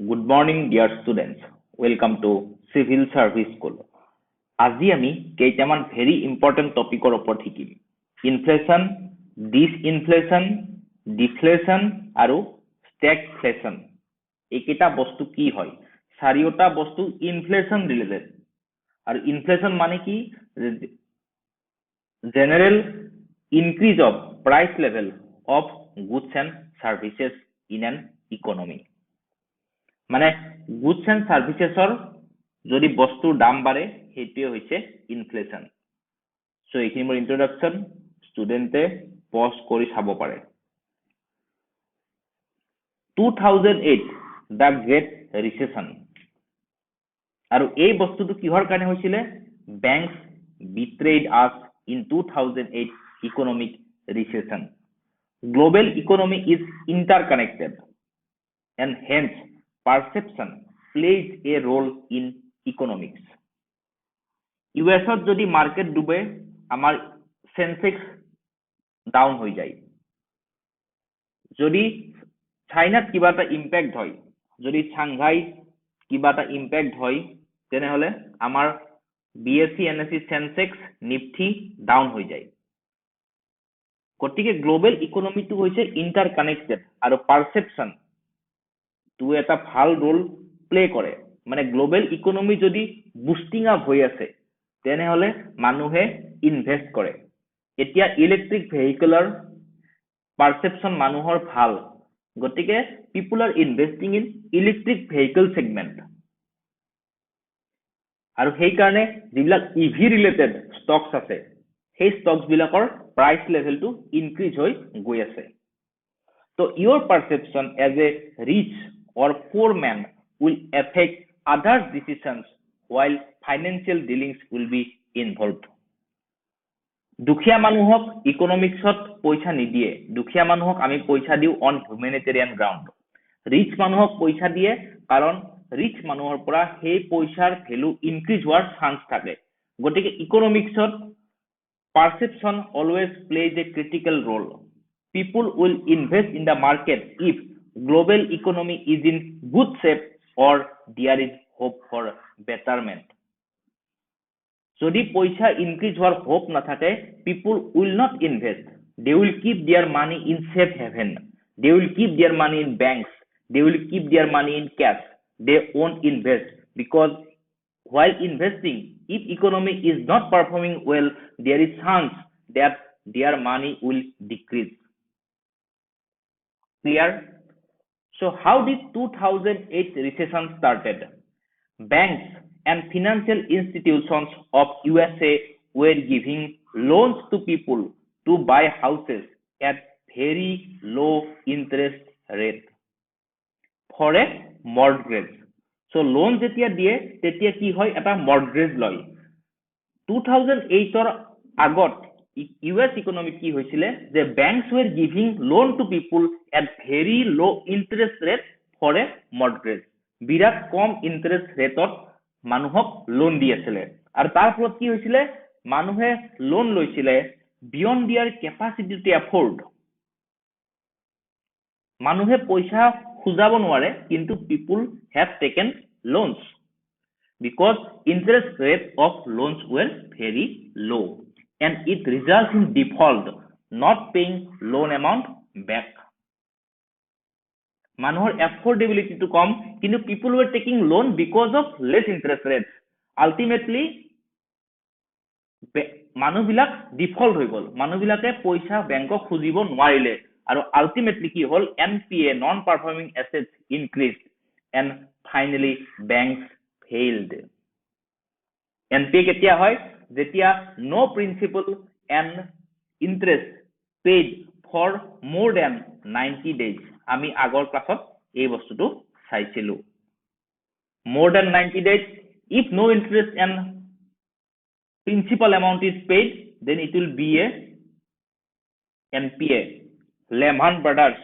Good morning, dear students. Welcome to Civil Service School. আজি আমি কেইটামান very important টপিকৰ ওপৰত শিকিম। ইনফ্লেশ্যন, ডিসইনফ্লেশ্যন, ডিফ্লেশ্যন আৰু ষ্টেগফ্লেশ্যন। এইকেইটা বস্তু কি হয়? চাৰিওটা বস্তু ইনফ্লেশ্যন ৰিলেটেড। আৰু ইনফ্লেশ্যন মানে কি? General increase of price level of goods and services in an economy. মানে গুডস এন্ড সাৰ্ভিসেসৰ যদি বস্তুৰ দাম বাঢ়ে সেইটোৱে হৈছে ইনফ্লেশ্যন। সো এইখিনি মোৰ ইন্ট্ৰোডাকশন, ষ্টুডেন্টে পজ কৰি চাব পাৰে। 2008 দা গ্ৰেট ৰিসেশন। আৰু এই বস্তুটো কিহৰ কাৰণে হৈছিলে? বেংকস বিট্ৰেড আস in 2008 economic recession. Global economy is interconnected and hence perception plays a role in economics. US যদি মার্কেট ডুবে আমার সেন্সেক্স ডাউন হয়ে যায়। যদি চাইনাত কিবা এটা ইম্প্যাক্ট হয়, যদি সাংঘাই কিবা এটা ইম্প্যাক্ট হয়, তেনেহলে আমার BSE NSE Sensex Nifty down হৈ যায়। গতিকে গ্লোবেল ইকোনমিটো হৈছে ইন্টাৰকানেক্টেড আৰু পাৰসেপশন তো এটা ভাল ৰোল প্লে কৰে। মানে গ্লোবেল ইকোনমি যদি বুস্টিং আপ হৈ আছে তেনেহলে মানুহে ইনভেস্ট কৰে। এতিয়া ইলেক্ট্ৰিক ভেহিকলৰ পাৰসেপশন মানুহৰ ভাল, গতিকে পিপল R investing in electric vehicle segment. আৰু সেই কাৰণে যিবিলাক ইভি ৰিলেটেড ষ্টকস আছে সেই ষ্টকস বিলাকৰ প্ৰাইস লেভেলটো ইনক্ৰিজ হৈ গৈ আছে। So your perception as a rich or poor man will affect others' decisions while financial dealings will be involved. দুখীয়া মানুহক ইকোনমিক্সত পইচা নিদিয়ে। দুখীয়া মানুহক আমি পইচা দিও অন হিউমেনিটেৰিয়ান গ্ৰাউণ্ড। ৰিচ মানুহক পইচা দিয়ে কাৰণ ৰিচ মানুহৰ পৰা সেই পইচাৰ ভ্যালু ইনক্ৰিজ হোৱাৰ চান্স থাকে। গতিকে ইকোনমিক্সত perception always plays a critical role. People will invest in the market if global economy is in good shape or there is hope for betterment. যদি পইচা ইনক্রিজ হওয়ার হোপ না থাকে, people will not invest. They will keep their money in safe haven. They will keep their money in banks. They will keep their money in cash. They won't invest because while investing, if economy is not performing well, there is chance that their money will decrease. Clear? So how did 2008 recession started? Banks and financial institutions of USA were giving loans to people to buy houses at very low interest rate for a mortgage. So loan যেতিয়া দিয়ে তেতিয়া কি হয়, এটা mortgage লয়। 2008 ৰ আগত US economy কি হৈছিলে যে banks were giving loan to people at very low interest rate for a mortgage. Virat com interest ৰেটত মানুহক লোন দি আছিলে। আৰু তাৰ ফলত কি হৈছিলে, মানুহে লোন লৈছিলে beyond their capacity to afford. মানুহে পইচা খুজাব নোৱাৰে, কিন্তু people have taken loans because interest rate of loans were very low and it results in default, not paying loan amount back. মানুহৰ affordability to কম, কিন্তু people were taking loan because of less interest rates. Ultimately মানুহবিলাক default হৈ গল। মানুহবিলাকে পইচা বেংকক খুজিব নোৱাৰিলে আৰু ultimately কি হল, NPA non performing assets increased and finally banks failed. NPA কেতিয়া হয়? যেতিয়া no principal and interest paid for more than 90 days. আমি আগৰ ক্লাছত এই বস্তুটো চাইছিলো। More than 90 days, if no interest and principal amount is paid, then it will be a NPA. Lehman Brothers,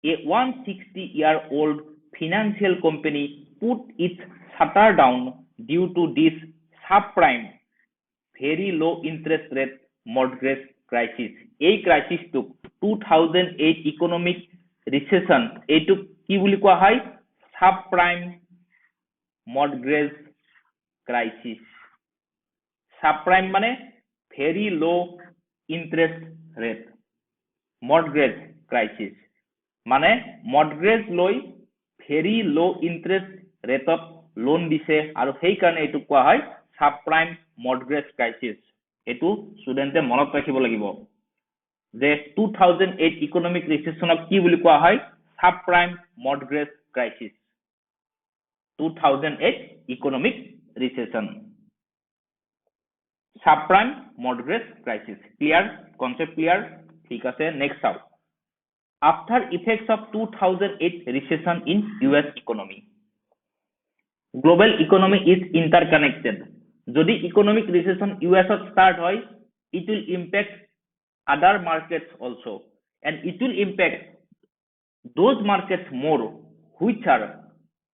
a 160-year-old financial company, put its shutter down due to this subprime, very low interest rate mortgage crisis. এই ক্রাইসিসটো 2008 economic recession, এইটো কি বুলি কোৱা হয়? subprime mortgage crisis. Subprime মানে very low interest rate. Mortgage crisis মানে mortgage লৈ very low interest rate of loan দিছে আৰু সেই কাৰণে এটো কোৱা হয় subprime mortgage crisis. এটো ষ্টুডেন্টে মনত ৰাখিব লাগিব যে 2008 ইকোনমিক ৰিসেশনক কি বুলি কোৱা হয় subprime mortgage crisis. 2008 economic recession. Subprime mortgage crisis. Clear? Concept clear? ঠিক আছে, next out. After effects of 2008 recession in US economy. Global economy is interconnected. Jodi economic recession US start hoy, it will impact other markets also, and it will impact those markets more which are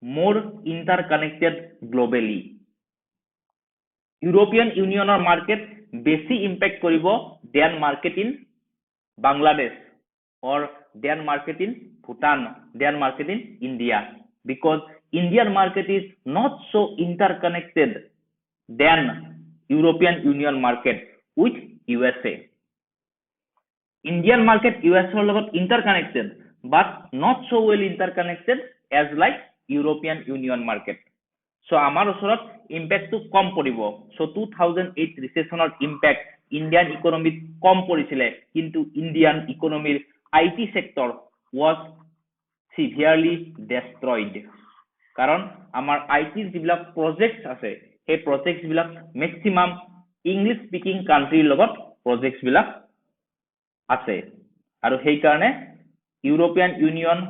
more interconnected globally. European Union or market বেছি impact করিব than market in Bangladesh or than market in Bhutan, than market in India, because Indian market is not so interconnected than European Union market with USA. Indian market USA লগত interconnected but not so well interconnected as like European Union market. So আমাৰ ওচৰত impact তো কম পৰিব. So 2008 ৰিসেশনৰ impact Indian ইকোনমিত কম পৰিছিলে, কিন্তু ইন্ডিয়ান ইকোনমিৰ IT sector was severely destroyed. কাৰণ আমাৰ আইটি যিবিলাক প্ৰজেক্টস আছে সেই প্ৰজেক্টস বিলাক ম্যাক্সিমাম ইংলিশ স্পিকিং কান্ট্ৰিৰ লগত প্ৰজেক্টস বিলাক আছে আৰু সেই কাৰণে ইউৰোপিয়ান ইউনিয়ন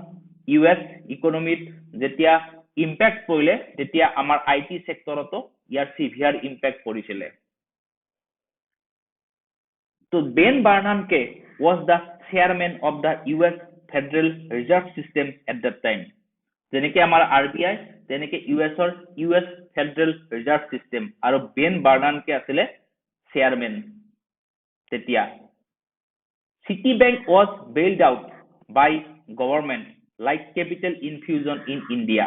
ইউএস ইকোনমিত যেতিয়া ইম্প্যাক্ট পৰিলে তেতিয়া আমাৰ আইটি সেক্টৰতো ইয়াৰ সিভিয়াৰ ইম্প্যাক্ট পৰিছিলে. তো Ben বাৰ্নামকে was the chairman of the US Federal Reserve System at that time. যেনেকে আমাৰ আৰবিআই তেনেকে ইউএছৰ US Federal Reserve System আৰু বেন বাৰ্নামকে আছিলে চেয়াৰম্যান তেতিয়া. Citibank was bailed out by government like capital infusion in India.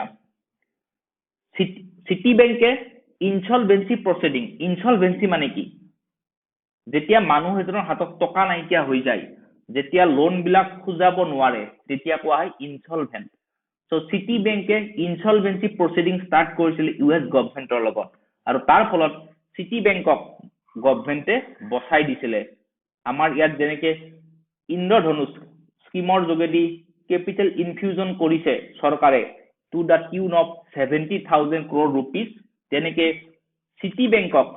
Citibank insolvency proceeding. Insolvency মানে কি? যেতিয়া মানুহ এজনৰ হাতত টকা নাইকিয়া হৈ যায়, যেতিয়া লোন বিলাক খুজাব নোৱাৰে, তেতিয়া কোৱা হয় insolvent. So Citibank insolvency proceeding start কৰিছিল ইউএছ গভৰ্ণমেন্টৰ লগত আৰু তাৰ ফলত Citibankক গভৰ্ণমেন্টে বচাই দিছিলে. আমাৰ ইয়াত যেনেকে ইন্দ্ৰধনুষ স্কিমৰ যোগেদি ক্যাপিটাল ইনফিউজন কৰিছে চৰকাৰে to the tune of 70,000 crore rupees, তেনেকে Citibankক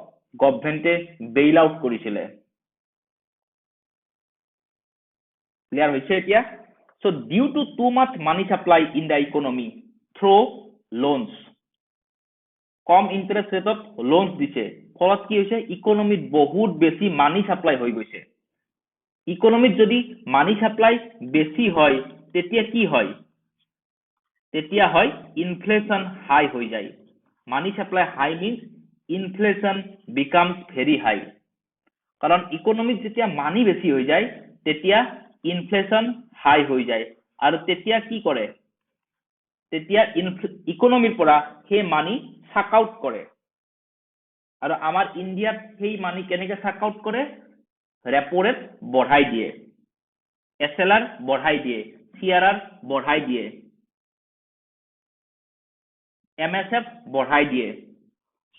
গভৰ্ণমেন্টে বেইল আউট কৰিছিলে. ক্লিয়াৰ হৈছে এতিয়া? So due to too much money supply in the economy through loans, কম ইন্টারেস্ট রেটত লোনস দিছে, ফলত কি হৈছে ইকোনমিত বহুত বেছি মানি সাপ্লাই হৈ গৈছে. ইকোনমিত যদি মানি সাপ্লাই বেছি হয় তেতিয়া কি হয়? তেতিয়া হয় ইনফ্লেশন হাই হৈ যায়. Money supply high means inflation becomes very high. কাৰণ ইকোনমিত যেতিয়া মানি বেছি হৈ যায় তেতিয়া ইনফ্লেশন হাই হৈ যায় আৰু তেতিয়া কি কৰে? তেতিয়া ইকোনমিৰ পৰা সেই মানি সাক আউট কৰে আৰু আমাৰ ইন্ডিয়াত সেই মানি কেনেকে সাক আউট কৰে? ৰেপো ৰেট বঢ়াই দিয়ে, এসএলআর বঢ়াই দিয়ে, সিআরআর বঢ়াই দিয়ে, এমএসএফ বঢ়াই দিয়ে.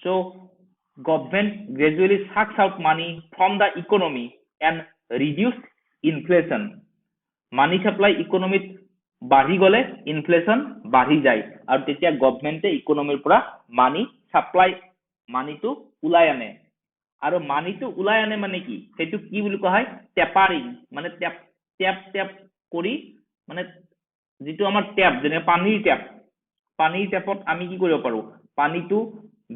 So government gradually sucks out money from the economy and reduce inflation. Money supply economy বাঢ়ি গলে ইনফ্লেশন বাঢ়ি যায় আৰু তেতিয়া গভৰ্ণমেন্টে ইকোনমিৰ পৰা মানি সাপ্লাই মানিটো উলাই আনে আৰু মানিটো উলাই আনে মানে কি? সেইটো কি বুলি কোৱা হয়? টেপাৰিং. মানে টেপ কৰি মানে যেটো আমাৰ টেপ যেনে পানীৰ টেপত আমি কি কৰিব পাৰো? পানীটো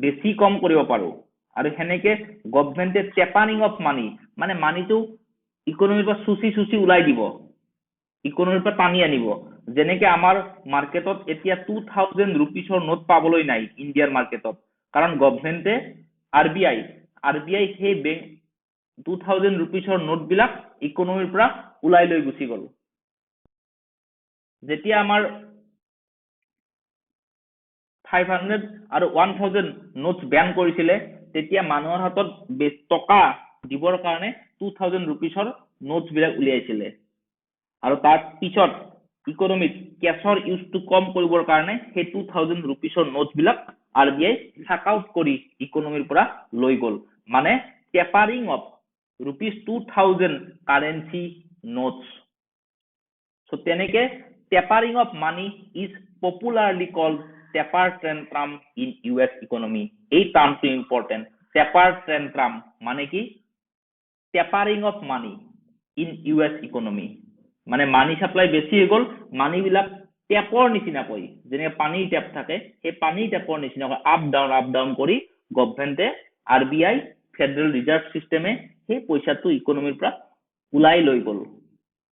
বেছি কম কৰিব পাৰো আৰু হেনেকে গভৰ্ণমেন্টে টেপাৰিং অফ মানি মানে মানিটো ইকোনমিৰ পৰা সুচি উলাই দিব, ইকোনমিৰ পৰা টানি আনিব. যেনেকে আমাৰ মাৰ্কেটত এতিয়া 2000 रुपीसৰ নোট পাবলৈ নাই ইন্ডিয়াৰ মাৰ্কেটত, কাৰণ গভৰ্ণমেন্টে আৰবিআই সেই 2000 रुपीसৰ নোট বিলাক ইকোনমিৰ পৰা উলাই লৈ গুচি গল. যেতিয়া আমাৰ 500 আৰু 1000 নোটস ব্যান কৰিছিলে তেতিয়া মানুহৰ হাতত টকা দিবৰ কাৰণে 2000 rupeesৰ নোটস বিলাক উলিয়াইছিলে আৰু তাৰ পিছত ইকোনমিক কেছৰ ইউজটো কম কৰিবৰ কাৰণে সেই 2000 rupeesৰ নোটস বিলাক RBI সাক আউট কৰি ইকোনমিৰ পৰা লৈ গল মানে টেপাৰিং অফ ₹2000 কাৰেন্সি নোটস so তেনেকে tapering of money is popularly called taper tantrum in US economy এই টার্মটো ইম্পর্টেন্ট taper tantrum মানে কি tapering of money in US economy মানে মানি সাপ্লাই বেছি হৈ গল মানি বিলাক টেপৰ নিচিনা কৰি যেনে পানী টেপ থাকে সেই পানী টেপৰ নিচিনা কৰি আপ ডাউন কৰি গভৰ্নমেন্টে RBI ফেডাৰেল ৰিজাৰ্ভ সিস্টেমে সেই পইচাটো ইকোনমিৰ পৰা উলাই লৈ গল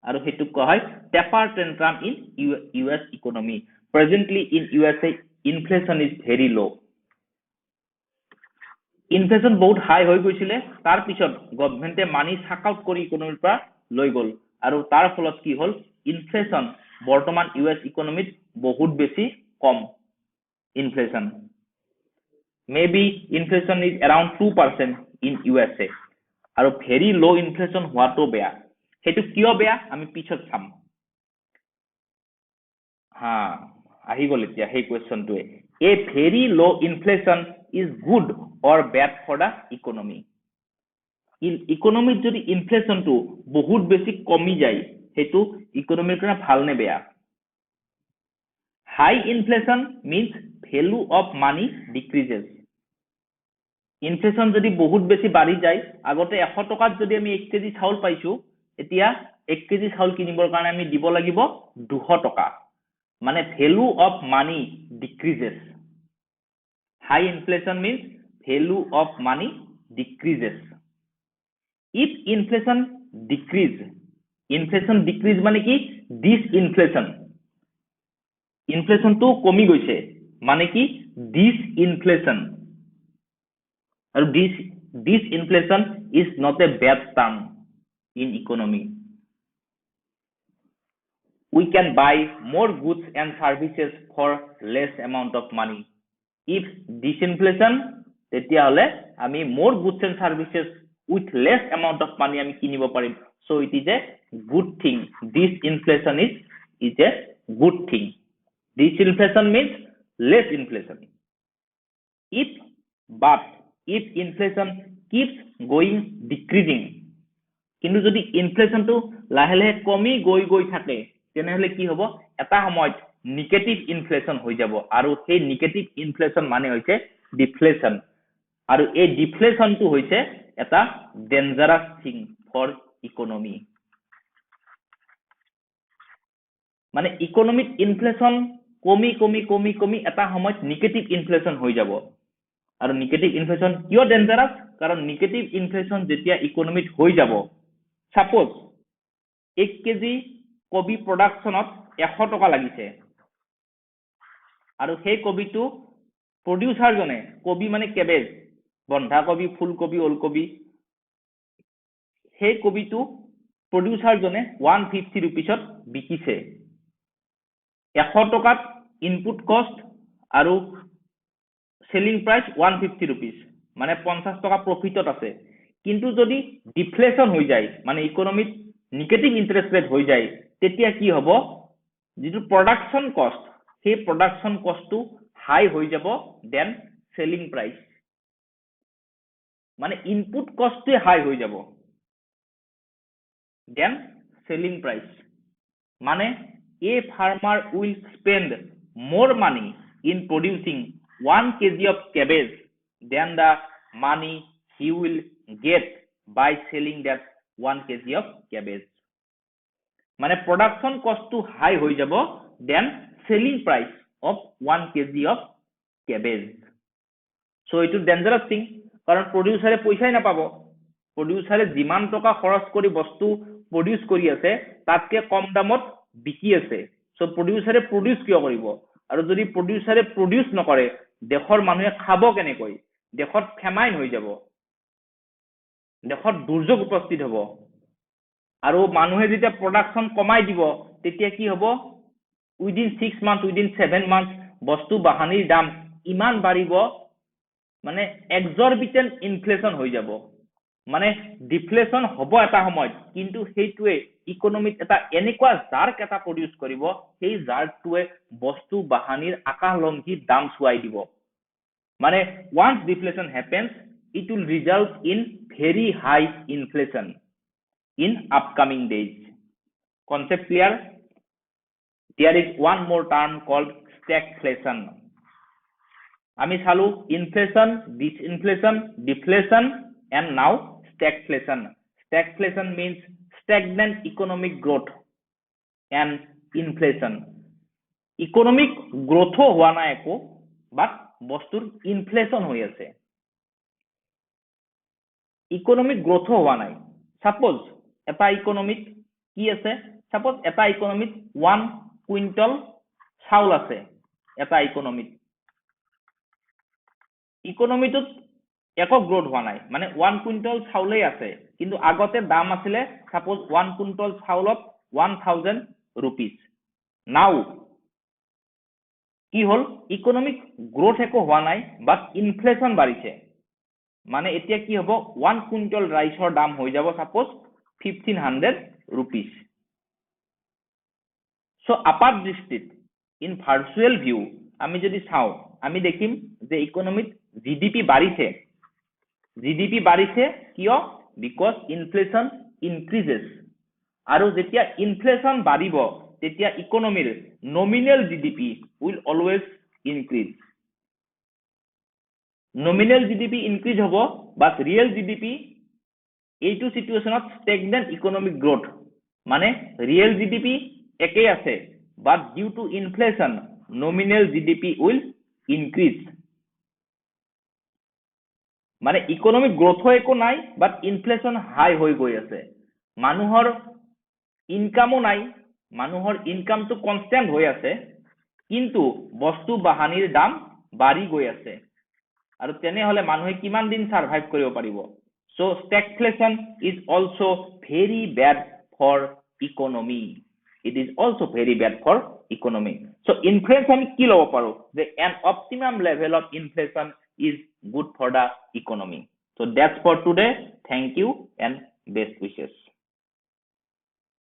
আৰু হেতু কোৱা হয় taper tantrum in US economy presently in USA inflation is very low inflation বহুত হাই হৈ গৈছিলে তাৰ পিছত গভৰ্নমেন্টে মানি সাক আউট কৰি ইকোনমিৰ পৰা লৈ গল আৰু তাৰ ফলত কি হল ইনফ্লেশন বৰ্তমান US ইকোনমিত বহুত বেছি কম inflation maybe inflation is around 2% in USA আৰু very low inflation হোৱাটো বেয়া হেতু কিয় বেয়া আমি পিছত চাম আহি গল এতিয়া সেই কোৱেশ্চনটোৱে a very low inflation is good or bad for the economy ইকোনমিত যদি ইনফ্লেশনটো বহুত বেছি কমি যায় হেতু ইকোনমিৰ কাৰণে ভাল নে বেয়া high inflation means value of money decreases inflation যদি বহুত বেছি বাঢ়ি যায় আগতে 100 টকাত যদি আমি 1 কেজি চাউল পাইছো এতিয়া 1 কেজি চাউল কিনিবৰ কাৰণে আমি দিব লাগিব 200 টকা মানে value of money decreases high inflation means value of money decreases if inflation decrease মানে কি inflation to কমি গৈছে মানে কি disinflation আৰু disinflation is not a bad term in economy we can buy more goods and services for less amount of money if disinflation তেতিয়া হলে আমি more goods and services with less amount of money আমি কিনিব পাৰিম so it is a good thing disinflation is a good thing disinflation means less inflation if inflation keeps going decreasing কিন্তু যদি inflation তো লাহে লাহে কমি গৈ থাকে তেনেহলে কি হ'ব এটা সময়ত নেগেটিভ ইনফ্লেশন হৈ যাব আৰু সেই নেগেটিভ ইনফ্লেশন মানে হৈছে ডিফ্লেশন আৰু এই ডিফ্লেশনটো হৈছে এটা ডেঞ্জাৰাস থিং ফৰ ইকোনমি মানে ইকোনমিক ইনফ্লেশন কমি এটা সময়ত নেগেটিভ ইনফ্লেশন হৈ যাব আৰু নেগেটিভ ইনফ্লেশন কিয় ডেঞ্জাৰাস কাৰণ নেগেটিভ ইনফ্লেশন যেতিয়া ইকোনমিত হৈ যাব সাপোজ 1 কেজি কবি প্ৰডাকশনত 100 টকা লাগিছে আৰু সেই কবিটো প্ৰডিউসাৰ জনে কবি মানে কেবেজ বন্ধাকবি ফুলকবি ওলকবি সেই কবিটো প্ৰডিউসাৰ জনে 150 rupeesত বিকিছে 100 টকাত ইনপুট কষ্ট আৰু সেলিং প্ৰাইস 150 rupees মানে 50 টকা প্ৰফিটত আছে কিন্তু যদি ডিফ্লেশন হৈ যায় মানে ইকোনমিত নেগেটিভ ইন্টাৰেস্ট ৰেট হৈ যায় তেতিয়া কি হ'ব যেটো প্ৰডাকশন কষ্ট সেই প্ৰডাকশন কষ্টটো হাই হৈ যাব দেন সেলিং প্ৰাইস মানে ইনপুট কষ্টটো হাই হৈ যাব দেন সেলিং প্ৰাইস মানে a farmer will spend more money in producing 1 kg of cabbage than the money he will get by selling that 1 kg of cabbage মানে production cost to high হৈ যাব then selling price of 1 kg of cabbage so it is dangerous thing কাৰণ producer পইচাই নাপাব producer যিমান টকা খৰচ কৰি বস্তু produce কৰি আছে তাতকে কম দামত বিকি আছে so producer produce কিয় কৰিব আৰু যদি producer produce নকৰে দেশৰ মানুহে খাব কেনেকৈ দেশত ফেমাইন হৈ যাব দেশত দুৰ্যোগ উপস্থিত হ'ব আৰু মানুহে যেতিয়া প্ৰডাকশন কমাই দিব তেতিয়া কি হ'ব উইদিন 6 months উইদিন 7 months বস্তু বাহানিৰ দাম ইমান বাঢ়িব মানে এক্সৰবিটেন্ট ইনফ্লেশন হৈ যাব মানে ডিফ্লেশন হ'ব এটা সময়ত কিন্তু সেইটোৱে ইকোনমিত এটা এনেকুৱা জাৰ্ক এটা প্ৰডিউস কৰিব সেই জাৰ্কটোৱে বস্তু বাহানিৰ আকাশলংঘী দাম চুৱাই দিব মানে once deflation happens it will result in very high inflation in upcoming days concept clear there is one more term called stagflation আমি চালো inflation disinflation deflation and now stagflation stagflation means stagnant economic growth and inflation economic growth হোৱা নাই একো but বস্তুৰ inflation হৈ আছে economic growth হোৱা নাই সাপোজ এটা ইকোনমিক কি আছে সাপোজ এটা ইকোনমিক 1 কুইন্টাল চাউল আছে এটা ইকোনমিক ইকোনমিটোত একো গ্ৰোথ হোৱা নাই মানে 1 কুইন্টাল চাউলই আছে কিন্তু আগতে দাম আছিল সাপোজ 1 কুইন্টাল চাউলত 1000 rupees নাও কি হল ইকোনমিক গ্ৰোথ একো হোৱা নাই বাট ইনফ্লেশন বাঢ়িছে মানে এতিয়া কি হ'ব 1 কুইন্টাল ৰাইসৰ দাম হৈ যাব সাপোজ 1500 rupees সো আপাৰ দৃষ্টিত ইন ভাৰ্চুৱেল ভিউ আমি যদি চাও আমি দেখিম যে ইকোনমিত জিডিপি বাঢ়িছে কিয় বিকজ ইনফ্লেশন ইনক্ৰিজেস আৰু যেতিয়া ইনফ্লেশন বাঢ়িব তেতিয়া ইকোনমিৰ nominal GDP will always increase. Nominal GDP increase hobo, but real GDP এইটো সিচুয়েশনত stagnant economic growth মানে real GDP একে আছে but due to inflation nominal GDP will increase মানে economic growth একো নাই but inflation high হৈ গৈ আছে মানুহৰ ইনকামও নাই মানুহৰ ইনকামটো কনস্ট্যান্ট হৈ আছে কিন্তু বস্তু বাহানিৰ দাম বাঢ়ি গৈ আছে আৰু তেনে হলে মানুহে কিমান দিন সাৰ্ভাইভ কৰিব পাৰিব so stagflation is also very bad for economy it is also very bad for economy so inflation কি লব পাৰো যে an optimum level of inflation is good for the economy so that's for today thank you and best wishes